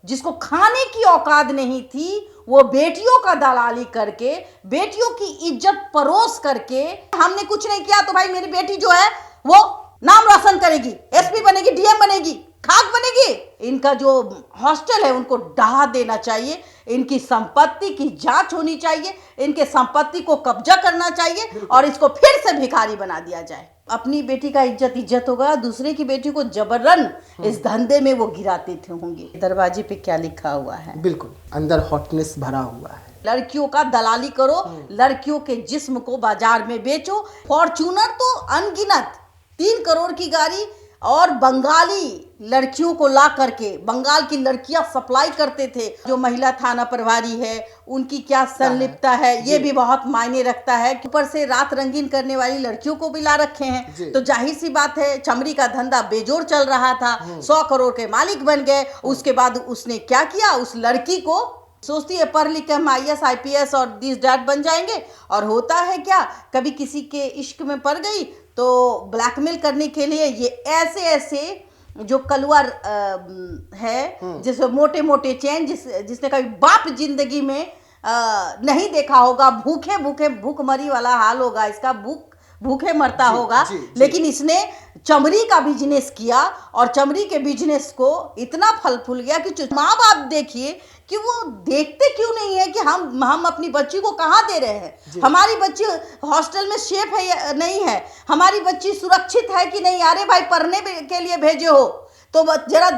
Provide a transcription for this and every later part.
जिसको खाने की औकात नहीं थी, वो बेटियों का दलाली करके, बेटियों की इज्जत परोस करके, हमने कुछ नहीं किया तो भाई मेरी बेटी जो है वो नाम रोशन करेगी, एसपी बनेगी, डीएम बनेगी, खाक बनेगी। इनका जो हॉस्टल है उनको ढहा देना चाहिए, इनकी संपत्ति की जांच होनी चाहिए, इनके संपत्ति को कब्जा करना चाहिए और इसको फिर से भिखारी बना दिया जाए। अपनी बेटी का इज्जत होगा, दूसरे की बेटी को जबरन इस धंधे में वो गिराते थे होंगे। दरवाजे पे क्या लिखा हुआ है? बिल्कुल, अंदर हॉटनेस भरा हुआ है। लड़कियों का दलाली करो, लड़कियों के जिस्म को बाजार में बेचो। फॉर्च्यूनर तो अनगिनत 3 करोड़ की गाड़ी और बंगाली लड़कियों को ला करके बंगाल की लड़कियां सप्लाई करते थे। जो महिला थाना प्रभारी है उनकी क्या संलिप्तता है ये भी बहुत मायने रखता है। ऊपर से रात रंगीन करने वाली लड़कियों को भी ला रखे हैं, तो जाहिर सी बात है चमड़ी का धंधा बेजोड़ चल रहा था। 100 करोड़ के मालिक बन गए। उसके बाद उसने क्या किया, उस लड़की को सोचती है पढ़ लिख के हम IAS IPS और दिस डैट बन जाएंगे, और होता है क्या, कभी किसी के इश्क में पड़ गई तो ब्लैकमेल करने के लिए ये ऐसे जो कलुआ है जिसमें मोटे मोटे चैन, जिसने कभी बाप जिंदगी में नहीं देखा होगा, भूखमरी वाला हाल होगा इसका, भूखे मरता होगा। लेकिन इसने चमड़ी का बिजनेस किया और चमड़ी के बिजनेस को इतना फल फूल गया कि माँ बाप देखिए कि वो देखते क्यों नहीं है कि हम अपनी बच्ची को कहाँ दे रहे हैं। हमारी बच्ची हॉस्टल में सेफ है या नहीं है, हमारी बच्ची सुरक्षित है कि नहीं। अरे भाई पढ़ने के लिए भेजे हो तो जरा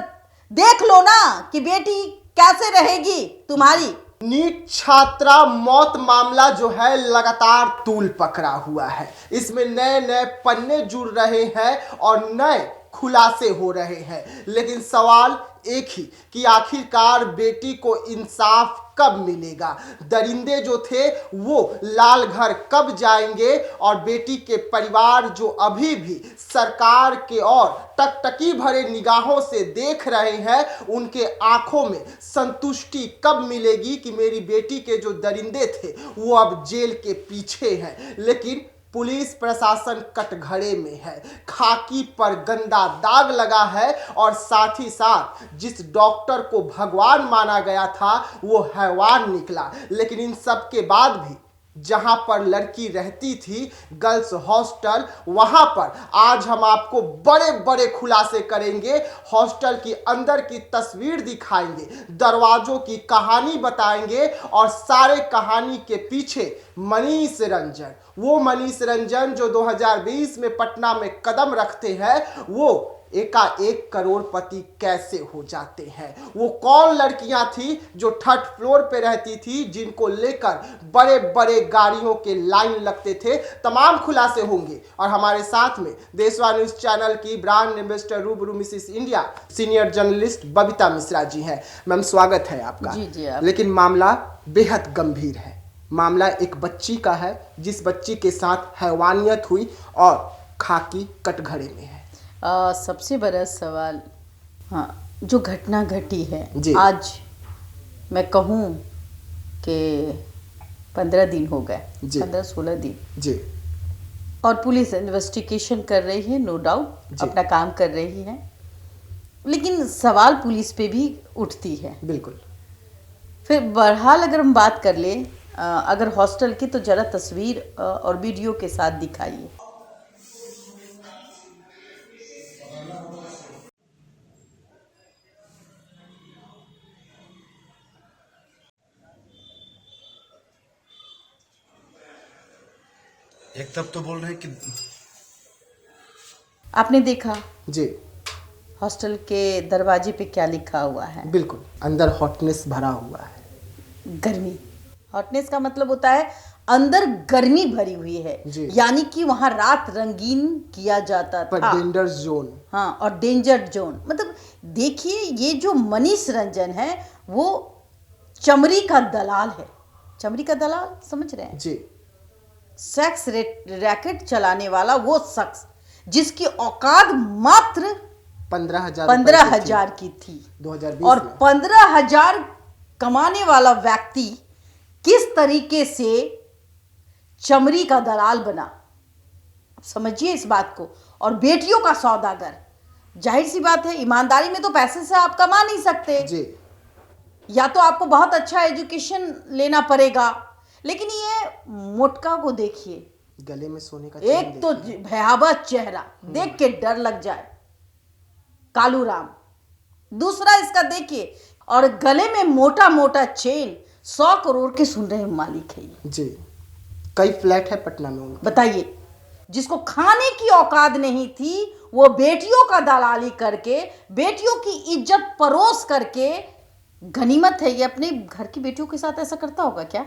देख लो ना कि बेटी कैसे रहेगी तुम्हारी। नीट छात्रा मौत मामला जो है लगातार तूल पकड़ा हुआ है। इसमें नए नए पन्ने जुड़ रहे हैं और नए खुलासे हो रहे हैं, लेकिन सवाल एक ही कि आखिरकार बेटी को इंसाफ कब मिलेगा। दरिंदे जो थे वो लाल घर कब जाएंगे और बेटी के परिवार जो अभी भी सरकार के और टकटकी भरे निगाहों से देख रहे हैं, उनके आंखों में संतुष्टि कब मिलेगी कि मेरी बेटी के जो दरिंदे थे वो अब जेल के पीछे हैं। लेकिन पुलिस प्रशासन कटघरे में है, खाकी पर गंदा दाग लगा है और साथ ही साथ जिस डॉक्टर को भगवान माना गया था वो हैवान निकला। लेकिन इन सब के बाद भी जहां पर लड़की रहती थी गर्ल्स हॉस्टल, वहां पर आज हम आपको बड़े बड़े खुलासे करेंगे। हॉस्टल की अंदर की तस्वीर दिखाएंगे, दरवाजों की कहानी बताएंगे और सारे कहानी के पीछे मनीष रंजन, वो मनीष रंजन जो 2020 में पटना में कदम रखते हैं, वो एकाएक करोड़पति कैसे हो जाते हैं। वो कौन लड़कियां थी जो 3rd फ्लोर पे रहती थी, जिनको लेकर बड़े बड़े गाड़ियों के लाइन लगते थे। तमाम खुलासे होंगे और हमारे साथ में देशवा न्यूज चैनल की brand ambassador Rubaru Mrs India senior journalist Babita Mishra ji हैं। मैम स्वागत है आपका। जी लेकिन मामला बेहद गंभीर है। मामला एक बच्ची का है जिस बच्ची के साथ हैवानियत हुई और खाकी कटघरे में है। सबसे बड़ा सवाल, जो घटना घटी है आज, मैं कहूँ कि 15 दिन हो गए, 15-16 दिन जी, और पुलिस इन्वेस्टिगेशन कर रही है, नो डाउट अपना काम कर रही है, लेकिन सवाल पुलिस पे भी उठती है। बिल्कुल। फिर बहरहाल अगर हम बात कर ले अगर हॉस्टल की, तो जरा तस्वीर और वीडियो के साथ दिखाइए। एक तब तो बोल रहे हैं कि आपने देखा जी हॉस्टल के दरवाजे पे क्या लिखा हुआ है? बिल्कुल, अंदर हॉटनेस भरा हुआ है। गर्मी, हॉटनेस का मतलब होता है अंदर गर्मी भरी हुई है, यानी कि वहां रात रंगीन किया जाता था। डेंजर जोन, हाँ, और डेंजर जोन मतलब देखिए, ये जो मनीष रंजन है वो चमड़ी का दलाल है। चमड़ी का दलाल समझ रहे हैं जी? सेक्स रैकेट चलाने वाला वो शख्स जिसकी औकात मात्र 15,000 की थी 2020 और 15,000 कमाने वाला व्यक्ति किस तरीके से चमड़ी का दलाल बना, समझिए इस बात को। और बेटियों का सौदागर, जाहिर सी बात है ईमानदारी में तो पैसे से आप कमा नहीं सकते जी। या तो आपको बहुत अच्छा एजुकेशन लेना पड़ेगा, लेकिन ये मोटका को देखिए, गले में सोने का एक तो भयावह चेहरा देख के डर लग जाए, कालू राम। दूसरा इसका देखिए, और गले में मोटा मोटा चेन, 100 करोड़ के सुन रहे मालिक है ये। जी, कई फ्लैट है पटना में उनके। बताइए, जिसको खाने की औकात नहीं थी वो बेटियों का दलाली करके, बेटियों की इज्जत परोस करके, गनीमत है ये, अपने घर की बेटियों के साथ ऐसा करता होगा क्या?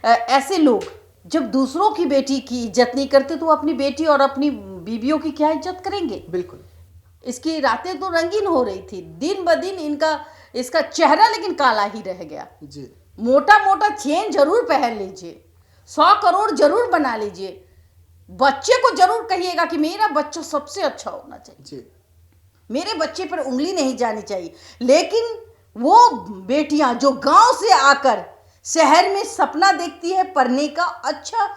ऐसे लोग जब दूसरों की बेटी की इज्जत नहीं करते तो वो अपनी बेटी और अपनी बीवियों की क्या इज्जत करेंगे? बिल्कुल। इसकी रातें तो रंगीन हो रही थी, दिन ब दिन इसका चेहरा लेकिन काला ही रह गया। जी, मोटा मोटा चेन जरूर पहन लीजिए, 100 करोड़ जरूर बना लीजिए, बच्चे को जरूर कहिएगा कि मेरा बच्चा सबसे अच्छा होना चाहिए जी, मेरे बच्चे पर उंगली नहीं जानी चाहिए। लेकिन वो बेटियां जो गांव से आकर शहर में सपना देखती है पढ़ने का, अच्छा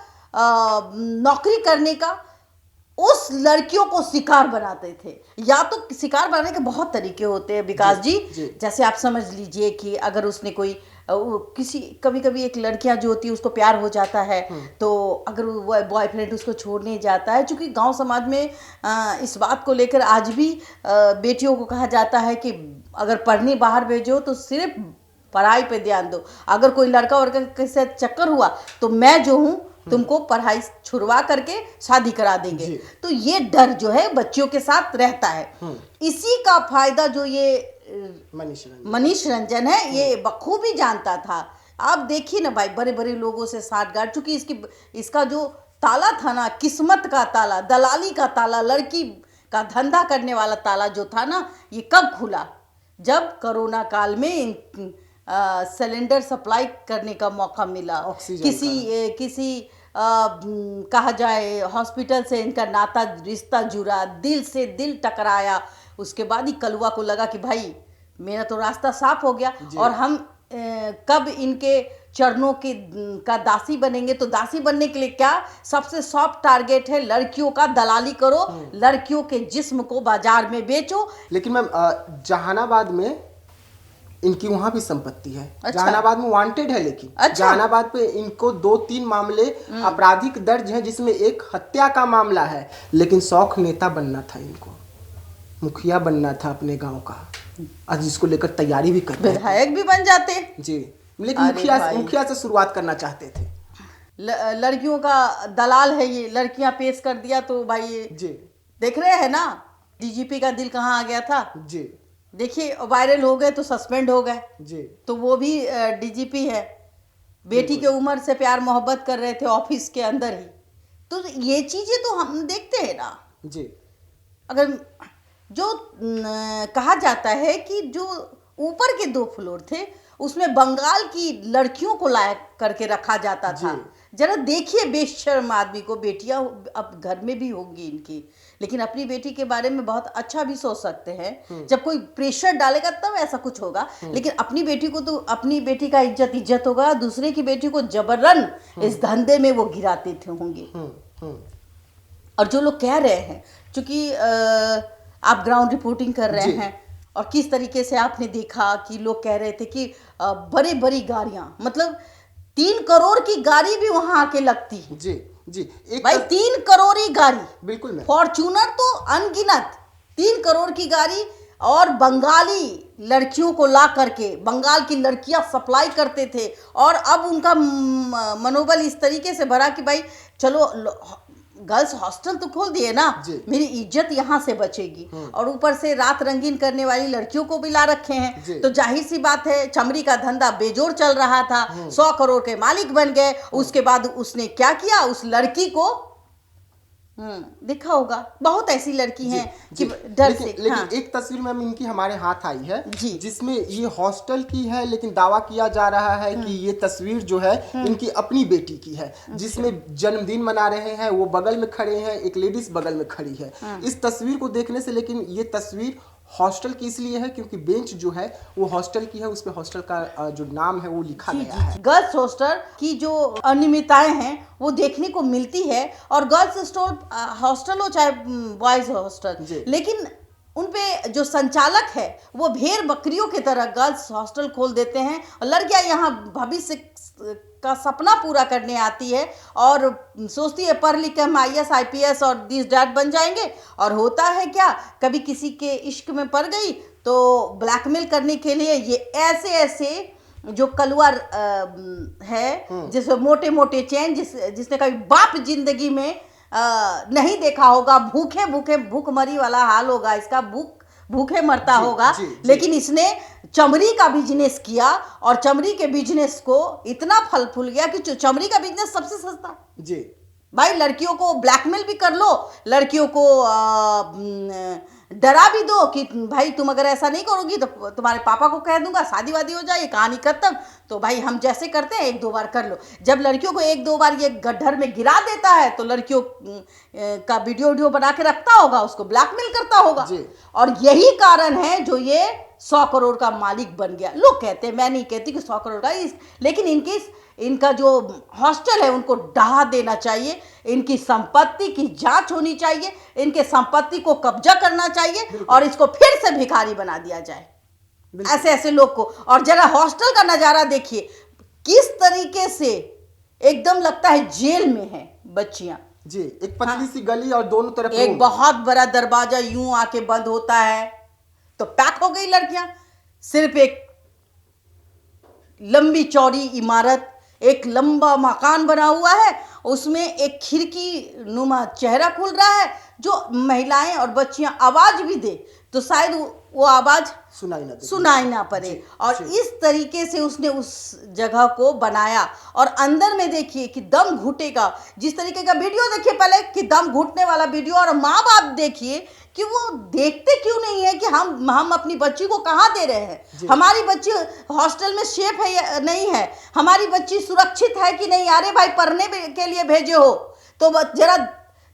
नौकरी करने का, उस लड़कियों को शिकार बनाते थे। या तो शिकार बनाने के बहुत तरीके होते हैं विकास जी, जैसे आप समझ लीजिए कि अगर उसने कोई किसी, कभी कभी एक लड़कियां जो होती है उसको प्यार हो जाता है, तो अगर वो बॉयफ्रेंड उसको छोड़ने जाता है, क्योंकि गांव समाज में इस बात को लेकर आज भी बेटियों को कहा जाता है कि अगर पढ़ने बाहर भेजो तो सिर्फ पढ़ाई पे ध्यान दो, अगर कोई लड़का वड़का के साथ चक्कर हुआ तो मैं जो हूँ तुमको पढ़ाई छुड़वा करके शादी करा देंगे। तो ये डर जो है बच्चियों के साथ रहता है। इसी का फायदा जो ये मनीष रंजन है ये बखूबी जानता था। आप देखिए ना भाई, बड़े बड़े लोगों से साठगांठ, चूंकि इसका जो ताला था ना, किस्मत का ताला, दलाली का ताला, लड़की का धंधा करने वाला ताला जो था ना, ये कब खुला? जब कोरोना काल में सिलेंडर सप्लाई करने का मौका मिला, किसी कहा जाए हॉस्पिटल से इनका नाता रिश्ता जुड़ा, दिल से दिल टकराया, उसके बाद ही कलुआ को लगा कि भाई मेरा तो रास्ता साफ हो गया और हम कब इनके चरणों की का दासी बनेंगे। तो दासी बनने के लिए क्या सबसे सॉफ्ट टारगेट है, लड़कियों का दलाली करो, लड़कियों के जिस्म को बाजार में बेचो। लेकिन मैम जहानाबाद में इनकी वहां भी संपत्ति है। अच्छा। जहानाबाद में वांटेड है, लेकिन अच्छा। जहानाबाद पे इनको 2-3 मामले आपराधिक दर्ज हैं, जिसमें एक हत्या का मामला है। लेकिन शौक नेता बनना था इनको, मुखिया बनना था अपने गांव का, आज जिसको लेकर तैयारी भी करते, विधायक भी बन जाते जी, लेकिन मुखिया से शुरुआत करना चाहते थे। लड़कियों का दलाल है ये, लड़कियां पेश कर दिया तो भाई जी देख रहे हैं ना डीजीपी का दिल कहाँ आ गया था जी। देखिए वायरल हो गए तो सस्पेंड हो गए जी, तो वो भी डीजीपी है, बेटी के उम्र से प्यार मोहब्बत कर रहे थे ऑफिस के अंदर ही। तो ये चीजें तो हम देखते हैं ना जी। अगर जो कहा जाता है कि जो ऊपर के 2 फ्लोर थे उसमें बंगाल की लड़कियों को लाया करके रखा जाता था। जरा देखिए बेशर्म आदमी को, बेटियां अब घर में भी होंगी इनकी, लेकिन अपनी बेटी के बारे में बहुत अच्छा भी सोच सकते हैं। जब कोई प्रेशर डालेगा तब ऐसा कुछ होगा, लेकिन अपनी बेटी को तो अपनी बेटी का इज्जत होगा, दूसरे की बेटी को जबरन इस धंधे में वो गिराते थे होंगे। और जो लोग कह रहे हैं, चूंकि आप ग्राउंड रिपोर्टिंग कर रहे हैं और किस तरीके से आपने देखा कि लोग कह रहे थे कि बड़ी बड़ी गाड़ियां, मतलब 3 करोड़ की गाड़ी भी वहां आके लगती है। जी जी। भाई 3 करोड़ की गाड़ी, बिल्कुल, फॉर्च्यूनर तो अनगिनत, 3 करोड़ की गाड़ी, और बंगाली लड़कियों को ला करके बंगाल की लड़कियां सप्लाई करते थे। और अब उनका मनोबल इस तरीके से भरा कि भाई चलो गर्ल्स हॉस्टल तो खोल दिए ना, मेरी इज्जत यहाँ से बचेगी। और ऊपर से रात रंगीन करने वाली लड़कियों को भी ला रखे हैं, तो जाहिर सी बात है चमड़ी का धंधा बेजोड़ चल रहा था। 100 करोड़ के मालिक बन गए। उसके बाद उसने क्या किया, उस लड़की को देखा होगा बहुत ऐसी लड़की हैं कि डर से। लेकिन एक तस्वीर में इनकी हमारे हाथ आई है जिसमें ये हॉस्टल की है, लेकिन दावा किया जा रहा है कि ये तस्वीर जो है इनकी अपनी बेटी की है, जिसमें जन्मदिन मना रहे हैं, वो बगल में खड़े हैं, एक लेडीज बगल में खड़ी है। इस तस्वीर को देखने से, लेकिन ये तस्वीर हॉस्टल की इसलिए है क्योंकि बेंच जो है वो हॉस्टल की है, उस पे हॉस्टल का जो नाम है वो लिखा गया है। गर्ल्स हॉस्टल की जो अनियमितताएं हैं वो देखने को मिलती है, और गर्ल्स हॉस्टल हो चाहे बॉयज हॉस्टल, लेकिन उनपे जो संचालक है वो भेड़ बकरियों की तरह गर्ल्स हॉस्टल खोल देते हैं और लड़कियां यहाँ भविष्य का सपना पूरा करने आती है और सोचती है पढ़ लिख के हम IAS IPS और दिस डैट बन जाएंगे। और होता है क्या, कभी किसी के इश्क में पड़ गई तो ब्लैकमेल करने के लिए ये ऐसे ऐसे जो कलुआ है जिसमें मोटे मोटे चैन जिसने कभी बाप जिंदगी में नहीं देखा होगा, भूखे भूखे भूखमरी वाला हाल होगा इसका, भूखे मरता होगा। लेकिन इसने चमड़ी का बिजनेस किया और चमड़ी के बिजनेस को इतना फल फूल गया कि चमड़ी का बिजनेस सबसे सस्ता जी भाई। लड़कियों को ब्लैकमेल भी कर लो, लड़कियों को डरा भी दो कि भाई तुम अगर ऐसा नहीं करोगी तो तुम्हारे पापा को कह दूंगा, शादी वादी हो जाए, कहानी खत्म। तो भाई हम जैसे करते हैं 1-2 बार कर लो। जब लड़कियों को 1-2 बार ये गड्ढर में गिरा देता है तो लड़कियों का वीडियो बना के रखता होगा, उसको ब्लैकमेल करता होगा। और यही कारण है जो ये 100 करोड़ का मालिक बन गया। लोग कहते हैं, मैं नहीं कहती कि 100 करोड़ का, लेकिन इनका जो हॉस्टल है उनको ढहा देना चाहिए, इनकी संपत्ति की जांच होनी चाहिए, इनके संपत्ति को कब्जा करना चाहिए और इसको फिर से भिखारी बना दिया जाए ऐसे ऐसे लोग को। और जरा हॉस्टल का नजारा देखिए, किस तरीके से एकदम लगता है जेल में है बच्चियां जी। एक पतली सी गली और दोनों तरफ एक बहुत बड़ा दरवाजा यूं आके बंद होता है तो पैक हो गई लड़कियां। सिर्फ एक लंबी चौड़ी इमारत, एक लंबा मकान बना हुआ है, उसमें एक खिड़की नुमा चेहरा खुल रहा है जो महिलाएं और बच्चियां आवाज भी दे तो शायद वो आवाज सुनाई ना पड़े। और इस तरीके से उसने उस जगह को बनाया। और अंदर में देखिए कि दम घुटेगा, जिस तरीके का वीडियो देखिए पहले कि दम घुटने वाला वीडियो, और माँ बाप देखिए कि वो देखते क्यों नहीं है कि हम अपनी बच्ची को कहाँ दे रहे हैं, हमारी बच्ची हॉस्टल में सेफ है या नहीं है, हमारी बच्ची सुरक्षित है कि नहीं। अरे भाई पढ़ने के लिए भेजे हो तो जरा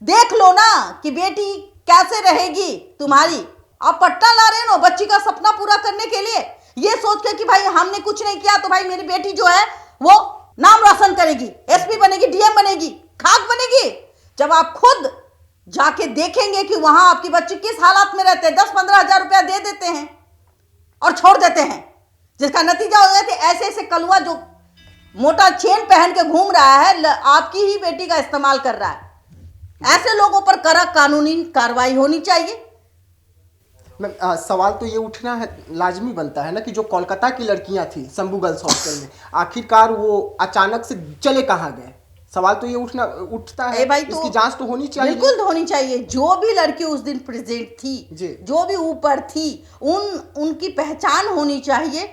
देख लो ना कि बेटी कैसे रहेगी तुम्हारी। आप पट्टा ला रहे हो बच्ची का सपना पूरा करने के लिए, ये सोच के कि भाई हमने कुछ नहीं किया तो भाई मेरी बेटी जो है वो नाम रोशन करेगी, SP बनेगी, DM बनेगी, खाक बनेगी। जब आप खुद जाके देखेंगे कि वहां आपकी बच्ची किस हालात में रहते हैं, 10-15 हजार रुपया दे देते हैं और छोड़ देते हैं, जिसका नतीजा हो जाता है ऐसे ऐसे कलुआ जो मोटा चेन पहन के घूम रहा है, आपकी ही बेटी का इस्तेमाल कर रहा है। ऐसे लोगों पर कड़क कानूनी कार्रवाई होनी चाहिए। सवाल तो ये उठना है, लाजमी बनता है ना कि जो कोलकाता की लड़कियां थी शंभू गर्ल्स हॉस्टल में, आखिरकार वो अचानक से चले कहाँ गए? सवाल तो ये उठता है भाई, इसकी जांच तो होनी चाहिए। बिल्कुल होनी चाहिए। जो भी लड़की उस दिन प्रेजेंट थी, जो भी ऊपर थी, उनकी पहचान होनी चाहिए।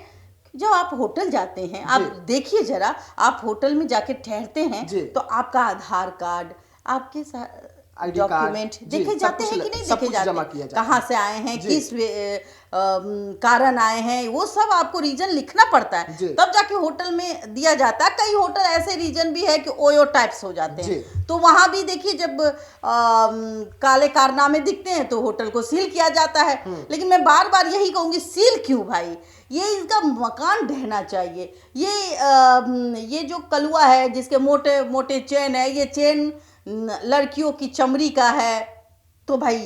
जब आप होटल जाते हैं, आप देखिए जरा, आप होटल में जाके ठहरते हैं तो आपका आधार कार्ड, आपके डॉक्यूमेंट देखे जाते हैं कि नहीं देखे जाते हैं, कहाँ से आए हैं, किस कारण आए हैं, वो सब आपको रीजन लिखना पड़ता है, तब जाके होटल में दिया जाता है। कई होटल ऐसे रीजन भी है कि ओयो टाइप्स हो जाते हैं, तो वहां भी देखिए जब काले कारनामे दिखते हैं तो होटल को सील किया जाता है। लेकिन मैं बार बार यही कहूंगी, सील क्यों भाई, ये इसका मकान ढहना चाहिए। ये जो कलुआ है जिसके मोटे मोटे चेन है, ये चेन लड़कियों की चमड़ी का है तो भाई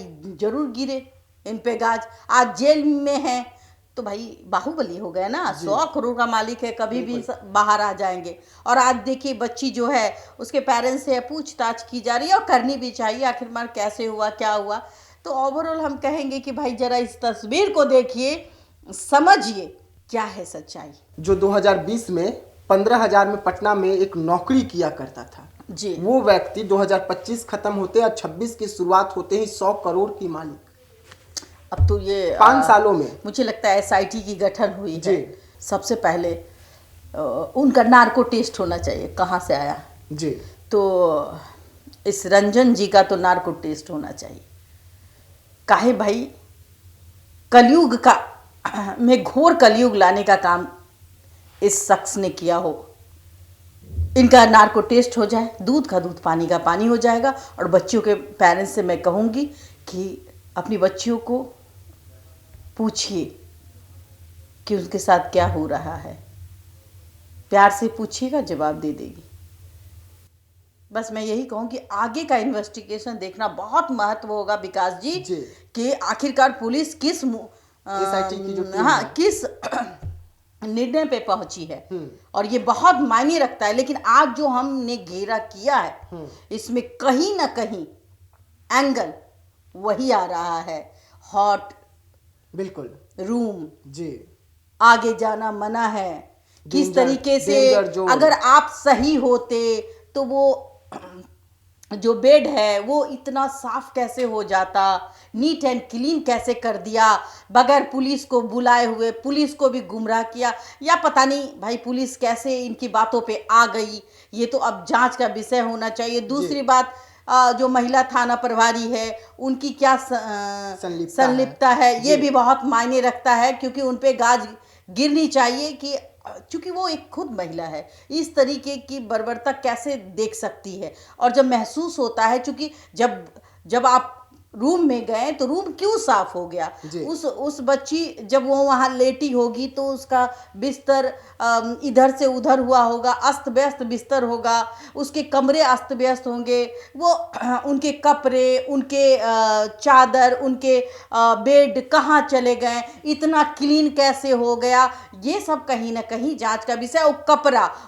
जरूर गिरे इन पे गाज। आज जेल में है तो भाई बाहुबली हो गया ना, 100 करोड़ का मालिक है, कभी भी बाहर आ जाएंगे। और आज देखिए बच्ची जो है उसके पेरेंट्स से पूछताछ की जा रही है और करनी भी चाहिए, आखिरकार कैसे हुआ, क्या हुआ। तो ओवरऑल हम कहेंगे कि भाई जरा इस तस्वीर को देखिए, समझिए क्या है सच्चाई। जो 2020 में 15,000 में पटना में एक नौकरी किया करता था जी, वो व्यक्ति 2025 खत्म होते और 26 की शुरुआत होते ही 100 करोड़ की मालिक। अब तो ये 5 सालों में मुझे लगता है SIT की गठन हुई है। सबसे पहले उनका नार्को टेस्ट होना चाहिए, कहाँ से आया जी। तो इस रंजन जी का तो नार्को टेस्ट होना चाहिए। काहे भाई कलयुग का में घोर कलयुग लाने का काम इस शख्स ने किया हो। इनका नार्को टेस्ट हो जाए, दूध का दूध, पानी का पानी हो जाएगा। और बच्चियों के पेरेंट्स से मैं कहूँगी कि अपनी बच्चियों को पूछिए कि उनके साथ क्या हो रहा है, प्यार से पूछिएगा, जवाब दे देगी। बस मैं यही कहूँ कि आगे का इन्वेस्टिगेशन देखना बहुत महत्व होगा विकास जी, जी। कि आखिरकार पुलिस किस SIT की जो टीम हाँ है। किस निर्णय पे पहुंची है, और ये बहुत मायने रखता है। लेकिन आज जो हमने घेरा किया है, इसमें कहीं ना कहीं एंगल वही आ रहा है, हॉट बिल्कुल रूम, जी। आगे जाना मना है, किस डेंजर- तरीके से डेंजर जोन। अगर आप सही होते तो वो जो बेड है वो इतना साफ कैसे हो जाता, नीट एंड क्लीन कैसे कर दिया बगैर पुलिस को बुलाए हुए, पुलिस को भी गुमराह किया, या पता नहीं भाई पुलिस कैसे इनकी बातों पे आ गई। ये तो अब जांच का विषय होना चाहिए। दूसरी बात, जो महिला थाना प्रभारी है उनकी क्या संलिप्तता है, ये जी। भी बहुत मायने रखता है, क्योंकि उन पे गाज गिरनी चाहिए कि चूंकि वो एक खुद महिला है, इस तरीके की बर्बरता कैसे देख सकती है। और जब महसूस होता है, चूंकि जब जब आप रूम में गए तो रूम क्यों साफ हो गया, जी। उस बच्ची जब वो वहाँ लेटी होगी तो उसका बिस्तर इधर से उधर हुआ होगा, अस्त व्यस्त बिस्तर होगा, उसके कमरे अस्त व्यस्त होंगे, वो उनके कपड़े, उनके चादर, उनके बेड कहाँ चले गए, इतना क्लीन कैसे हो गया, ये सब कहीं ना कहीं जांच का विषय।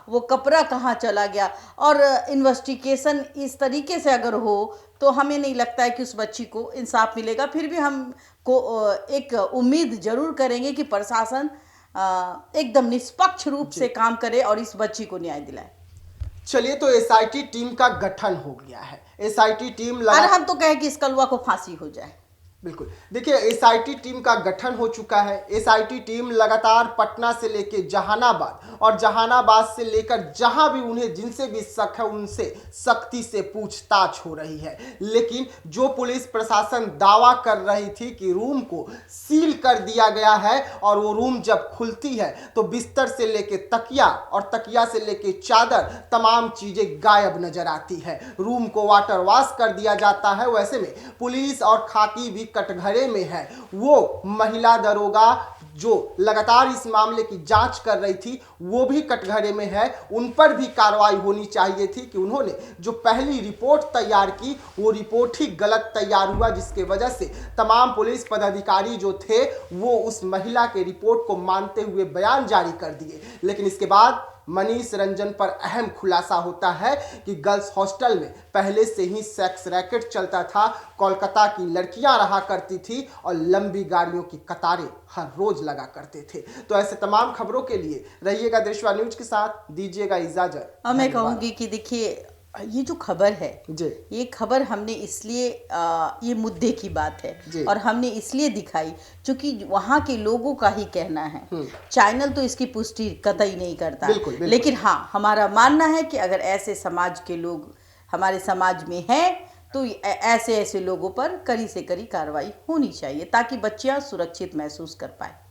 वो कपड़ा कहाँ चला गया, और इन्वेस्टिगेशन इस तरीके से अगर हो तो हमें नहीं लगता है कि उस बच्ची को इंसाफ मिलेगा। फिर भी हम को एक उम्मीद जरूर करेंगे कि प्रशासन एकदम निष्पक्ष रूप से काम करे और इस बच्ची को न्याय दिलाए। चलिए, तो SIT टीम का गठन हो गया है। SIT टीम और हम तो कहें कि इस कलवा को फांसी हो जाए। बिल्कुल, देखिए SIT टीम का गठन हो चुका है। SIT टीम लगातार पटना से लेकर जहानाबाद और जहानाबाद से लेकर जहां भी उन्हें जिनसे भी शक है उनसे सख्ती से पूछताछ हो रही है। लेकिन जो पुलिस प्रशासन दावा कर रही थी कि रूम को सील कर दिया गया है और वो रूम जब खुलती है तो बिस्तर से लेकर तकिया और तकिया से लेकर चादर तमाम चीजें गायब नजर आती है। रूम को वाटर वॉश कर दिया जाता है। वैसे में पुलिस और खाकी भी कटघरे में है। वो महिला दरोगा जो लगातार इस मामले की जांच कर रही थी वो भी कटघरे में है। उन पर भी कार्रवाई होनी चाहिए थी कि उन्होंने जो पहली रिपोर्ट तैयार की वो रिपोर्ट ही गलत तैयार हुआ, जिसके वजह से तमाम पुलिस पदाधिकारी जो थे वो उस महिला के रिपोर्ट को मानते हुए बयान जारी कर दिए। लेकिन इसके बाद मनीष रंजन पर अहम खुलासा होता है कि गर्ल्स हॉस्टल में पहले से ही सेक्स रैकेट चलता था। कोलकाता की लड़कियां रहा करती थी और लंबी गाड़ियों की कतारें हर रोज लगा करते थे। तो ऐसे तमाम खबरों के लिए रहिएगा देशवा न्यूज के साथ, दीजिएगा इजाजत। और मैं कहूँगी कि देखिए, ये जो खबर है जी। ये खबर हमने इसलिए ये मुद्दे की बात जी। है और हमने इसलिए दिखाई क्योंकि वहाँ के लोगों का ही कहना है। चैनल तो इसकी पुष्टि कतई नहीं करता। बिल्कुल, बिल्कुल। लेकिन हाँ, हमारा मानना है कि अगर ऐसे समाज के लोग हमारे समाज में हैं तो ऐसे लोगों पर कड़ी से कड़ी कार्रवाई होनी चाहिए ताकि बच्चियां सुरक्षित महसूस कर पाए।